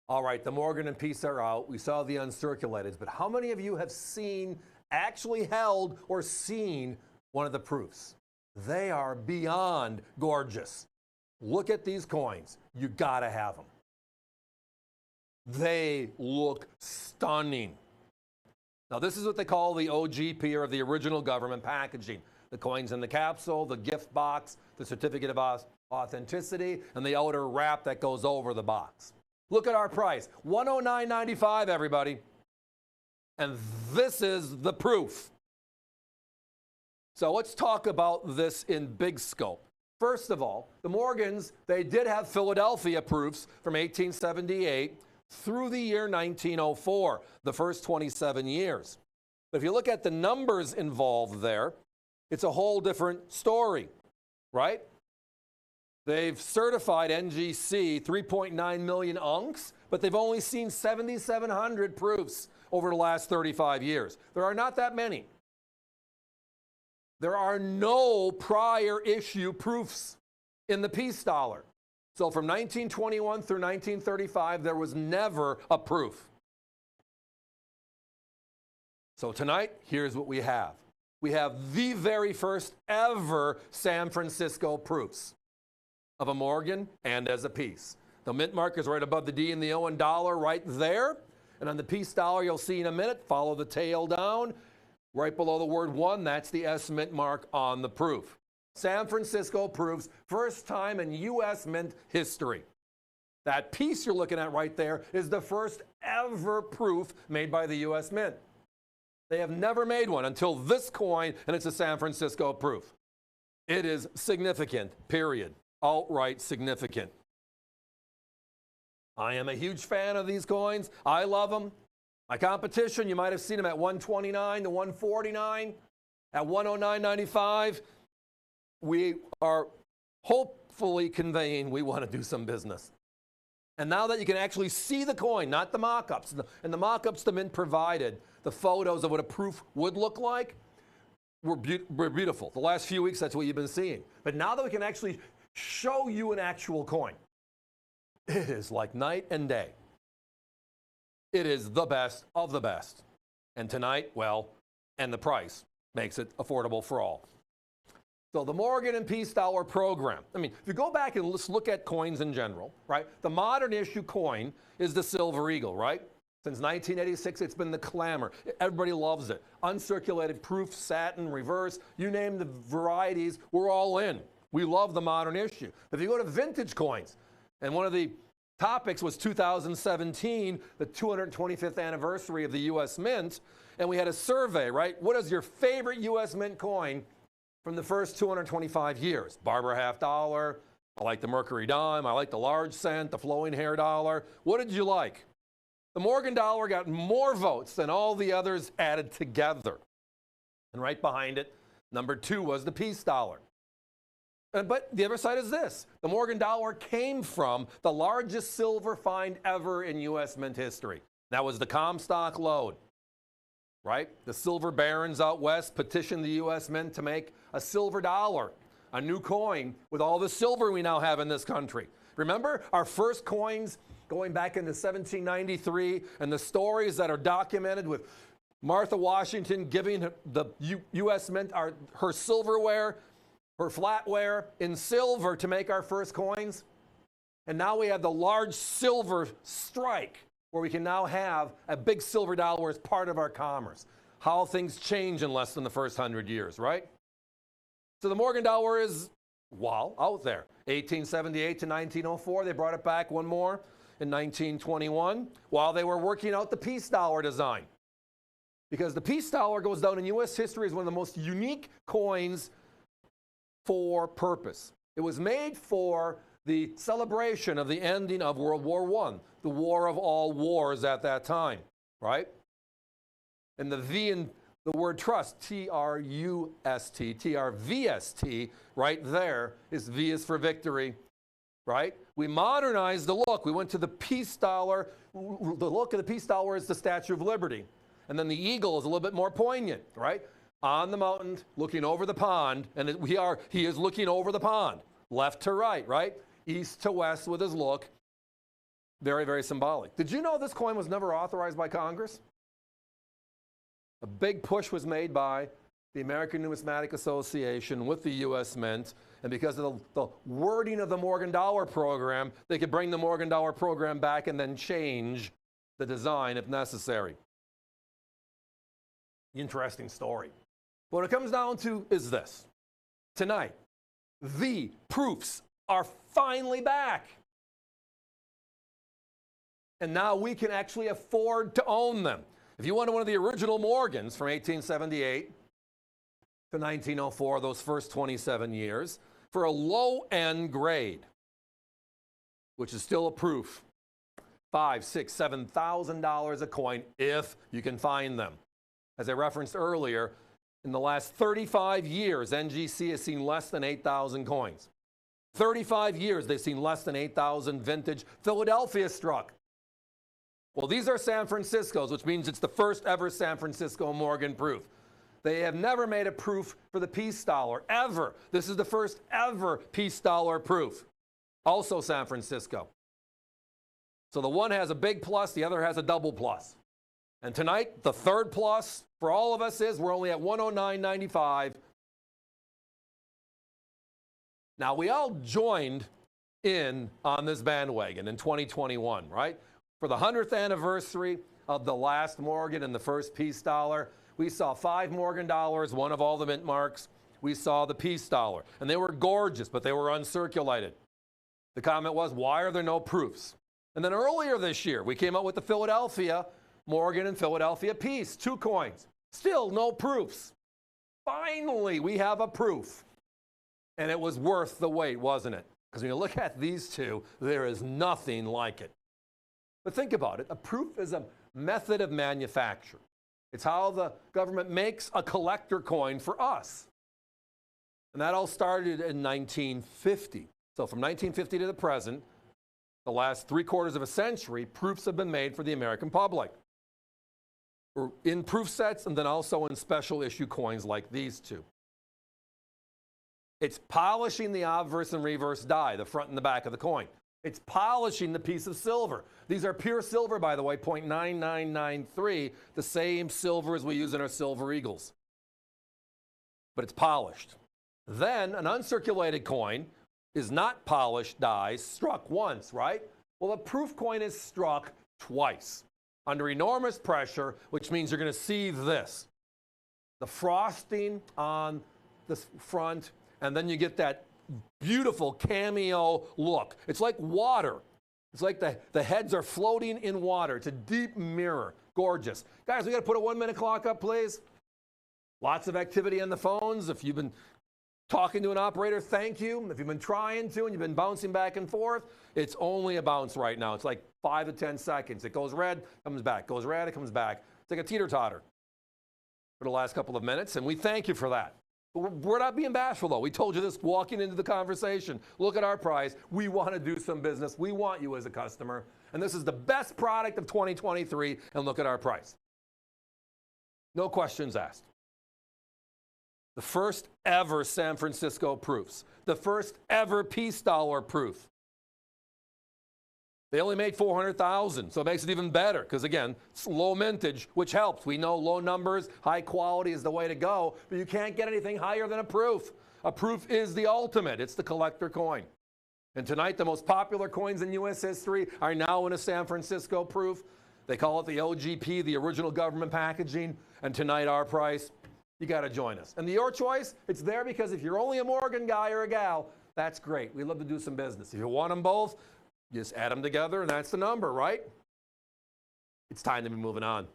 All right, the Morgan and Peace are out. We saw the uncirculated, but how many of you have actually held or seen one of the proofs? They are beyond gorgeous. Look at these coins. You gotta have them. They look stunning. Now, this is what they call the OGP, or the original government packaging. The coins in the capsule, the gift box, the certificate of authenticity, and the outer wrap that goes over the box. Look at our price, $109.95, everybody. And this is the proof. So let's talk about this in big scope. First of all, the Morgans, they did have Philadelphia proofs from 1878 through the year 1904, the first 27 years. But if you look at the numbers involved there, it's a whole different story, right? They've certified NGC 3.9 million unks, but they've only seen 7,700 proofs over the last 35 years. There are not that many. There are no prior issue proofs in the peace dollar. So from 1921 through 1935, there was never a proof. So tonight, here's what we have. We have the very first ever San Francisco proofs of a Morgan and as a piece. The mint mark is right above the D and the O and dollar right there. And on the peace dollar, you'll see in a minute, follow the tail down. Right below the word 1, that's the S mint mark on the proof. San Francisco proofs, first time in U.S. mint history. That piece you're looking at right there is the first ever proof made by the U.S. Mint. They have never made one until this coin, and it's a San Francisco proof. It is significant, period. Outright significant. I am a huge fan of these coins. I love them. My competition, you might have seen them at $129 to $149, at $109.95. We are hopefully conveying we want to do some business. And now that you can actually see the coin, not the mock-ups, and the mock-ups the mint provided, the photos of what a proof would look like, were beautiful. The last few weeks, that's what you've been seeing. But now that we can actually show you an actual coin, it is like night and day. It is the best of the best. And tonight, well, and the price makes it affordable for all. So the Morgan and Peace dollar program. I mean, if you go back and let's look at coins in general, right? The modern issue coin is the Silver Eagle, right? Since 1986, it's been the clamor. Everybody loves it. Uncirculated proof, satin, reverse, you name the varieties, we're all in. We love the modern issue. If you go to vintage coins, and one of the topics was 2017, the 225th anniversary of the U.S. Mint, and we had a survey, right? What is your favorite U.S. Mint coin from the first 225 years? Barbara half dollar, I like the Mercury dime, I like the large cent, the flowing hair dollar. What did you like? The Morgan dollar got more votes than all the others added together. And right behind it, number 2 was the peace dollar. But the other side is this. The Morgan dollar came from the largest silver find ever in U.S. Mint history. That was the Comstock lode, right? The silver barons out west petitioned the U.S. Mint to make a silver dollar, a new coin with all the silver we now have in this country. Remember our first coins going back into 1793 and the stories that are documented with Martha Washington giving the U.S. Mint her silverware, her flatware in silver to make our first coins. And now we have the large silver strike where we can now have a big silver dollar as part of our commerce. How things change in less than the first 100 years, right? So the Morgan dollar is, wow, out there. 1878 to 1904, they brought it back one more in 1921 while they were working out the peace dollar design. Because the peace dollar goes down in U.S. history as one of the most unique coins for purpose. It was made for the celebration of the ending of World War I, the war of all wars at that time, right? And the V in the word trust, T-R-U-S-T, T-R-V-S-T, right there is V is for victory, right? We modernized the look. We went to the peace dollar. The look of the peace dollar is the Statue of Liberty. And then the eagle is a little bit more poignant, right? On the mountain, looking over the pond, and he is looking over the pond, left to right, right? East to west with his look. Very, very symbolic. Did you know this coin was never authorized by Congress? A big push was made by the American Numismatic Association with the U.S. Mint, and because of the wording of the Morgan Dollar program, they could bring the Morgan Dollar program back and then change the design if necessary. Interesting story. What it comes down to is this. Tonight, the proofs are finally back. And now we can actually afford to own them. If you wanted one of the original Morgans from 1878 to 1904, those first 27 years, for a low-end grade, which is still a proof, $5,000, $6,000, $7,000 a coin if you can find them. As I referenced earlier, in the last 35 years, NGC has seen less than 8,000 coins. 35 years, they've seen less than 8,000 vintage. Philadelphia struck. Well, these are San Francisco's, which means it's the first ever San Francisco Morgan proof. They have never made a proof for the peace dollar, ever. This is the first ever peace dollar proof. Also San Francisco. So the one has a big plus, the other has a double plus. And tonight, the third plus for all of us is we're only at 109.95. Now, we all joined in on this bandwagon in 2021, right? For the 100th anniversary of the last Morgan and the first peace dollar, we saw 5 Morgan dollars, one of all the mint marks. We saw the peace dollar. And they were gorgeous, but they were uncirculated. The comment was, why are there no proofs? And then earlier this year, we came out with the Philadelphia Morgan and Philadelphia Peace, 2 coins. Still no proofs. Finally, we have a proof. And it was worth the wait, wasn't it? Because when you look at these two, there is nothing like it. But think about it. A proof is a method of manufacture. It's how the government makes a collector coin for us. And that all started in 1950. So from 1950 to the present, the last 3/4 of a century, proofs have been made for the American public. In proof sets and then also in special issue coins like these two. It's polishing the obverse and reverse die, the front and the back of the coin. It's polishing the piece of silver. These are pure silver, by the way, 0.9993, the same silver as we use in our silver eagles. But it's polished. Then an uncirculated coin is not polished die, struck once, right? Well, a proof coin is struck twice under enormous pressure, which means you're going to see this. The frosting on the front, and then you get that beautiful cameo look. It's like water. It's like the heads are floating in water. It's a deep mirror. Gorgeous. Guys, we got to put a 1-minute clock up, please. Lots of activity on the phones. If you've been talking to an operator, thank you. If you've been trying to and you've been bouncing back and forth, it's only a bounce right now. It's like 5 to 10 seconds. It goes red, comes back. Goes red, it comes back. It's like a teeter-totter for the last couple of minutes, and we thank you for that. We're not being bashful, though. We told you this walking into the conversation. Look at our price. We want to do some business. We want you as a customer. And this is the best product of 2023, and look at our price. No questions asked. The first ever San Francisco proofs. The first ever peace dollar proof. They only made 400,000, so it makes it even better because, again, it's low mintage, which helps. We know low numbers, high quality is the way to go, but you can't get anything higher than a proof. A proof is the ultimate. It's the collector coin. And tonight, the most popular coins in U.S. history are now in a San Francisco proof. They call it the OGP, the original government packaging, and tonight our price. You got to join us. And your choice, it's there because if you're only a Morgan guy or a gal, that's great. We'd love to do some business. If you want them both, you just add them together, and that's the number, right? It's time to be moving on.